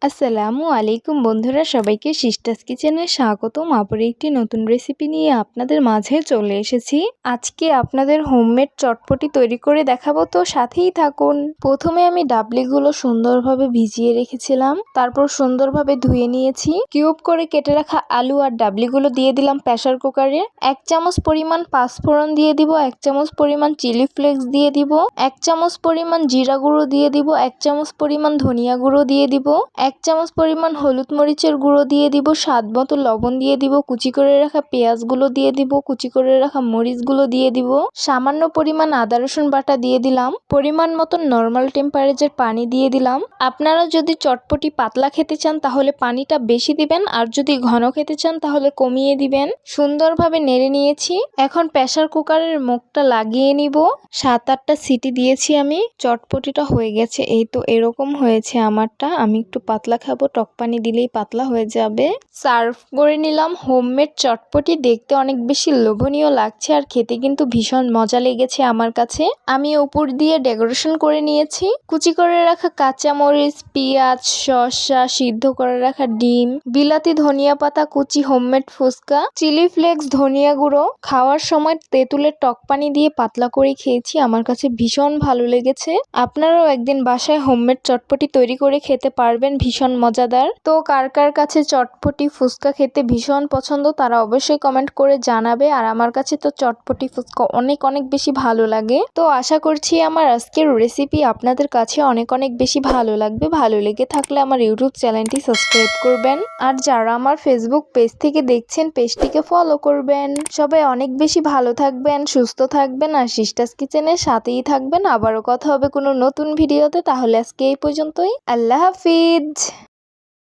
আসসালামু আলাইকুম বন্ধুরা, সবাইকে সিস্টার্স কিচেনে স্বাগতম। আবার একটি নতুন রেসিপি নিয়ে আপনাদের মাঝে চলে এসেছি। আজকে আপনাদের হোমমেড চটপটি তৈরি করে দেখাবো, তো সাথেই থাকুন। প্রথমে আমি ডাবলিগুলো সুন্দরভাবে ভিজিয়ে রেখেছিলাম, তারপর সুন্দরভাবে ধুয়ে নিয়েছি। কিউব করে কেটে রাখা আলু আর ডাবলিগুলো দিয়ে দিলাম প্রেসার কুকারে। 1 চামচ পরিমাণ পাঁচফোড়ন দিয়ে দিব, 1 চামচ পরিমাণ চিলি ফ্লেক্স দিয়ে দিব, 1 চামচ পরিমাণ জিরা গুঁড়ো দিয়ে দিব, 1 চামচ পরিমাণ ধনিয়া গুঁড়ো দিয়ে দিব, 1 চামচ পরিমাণ হলুদ মরিচের গুঁড়ো দিয়ে দিব, স্বাদ মতো লবণ দিয়ে দিব, কুচি করে রাখা পেঁয়াজগুলো দিয়ে দিব, কুচি করে রাখা মরিচগুলো দিয়ে দিব, সামান্য পরিমাণ আদা রসুন বাটা দিয়ে দিলাম, পরিমাণ মতো নর্মাল টেম্পারেচার পানি দিয়ে দিলাম। আপনারা যদি চটপটি পাতলা খেতে চান তাহলে পানিটা বেশি দিবেন, আর যদি ঘন খেতে চান তাহলে কমিয়ে দিবেন। সুন্দরভাবে নেড়ে নিয়েছি। এখন প্রেসার কুকারের মুখটা লাগিয়ে নিব। 7-8টা সিটি দিয়েছি আমি। চটপটিটা হয়ে গেছে, এই তো এরকম হয়েছে আমারটা। আমি একটু পাতলা খাবো, টক পানি দিলেই পাতলা হয়ে যাবে। সার্ভ করে নিলাম হোমমেড চটপটি। দেখতে অনেক বেশি লোভনীয় লাগছে আর খেতে কিন্তু ভীষণ মজা লেগেছে আমার কাছে। আমি উপর দিয়ে ডেকোরেশন করে নিয়েছি। কুচি করে রাখা কাঁচামরিচ, পেঁয়াজ, শসা, সিদ্ধ করে রাখা ডিম, বিলাতি ধনিয়া পাতা কুচি, হোমমেড ফুচকা, চিলি ফ্লেক্স, ধনিয়া গুঁড়ো। খাওয়ার সময় তেঁতুলের টক পানি দিয়ে পাতলা করে খেয়েছি, আমার কাছে ভীষণ ভালো লেগেছে। আপনারাও একদিন বাসায় হোমমেড চটপটি তৈরি করে খেতে পারবেন, ভীষণ মজাদার। তো কার কার কাছে চটপটি ফুচকা খেতে ভীষণ পছন্দ তারা অবশ্যই কমেন্ট করে জানাবে। আর আমার কাছে তো চটপটি ফুচকা অনেক অনেক বেশি ভালো লাগে। তো আশা করছি আমার আজকের রেসিপি আপনাদের কাছে অনেক অনেক বেশি ভালো লাগবে। ভালো লেগে থাকলে আমার ইউটিউব চ্যানেলটি সাবস্ক্রাইব করবেন, আর যারা আমার ফেসবুক পেজ থেকে দেখছেন পেজটিকে ফলো করবেন। সবাই অনেক বেশি ভালো থাকবেন, সুস্থ থাকবেন, আর সিস্টার্স কিচেনের সাথেই থাকবেন। আবারও কথা হবে কোনো নতুন ভিডিওতে। তাহলে আজকে এই পর্যন্তই। আল্লাহ হাফিজ।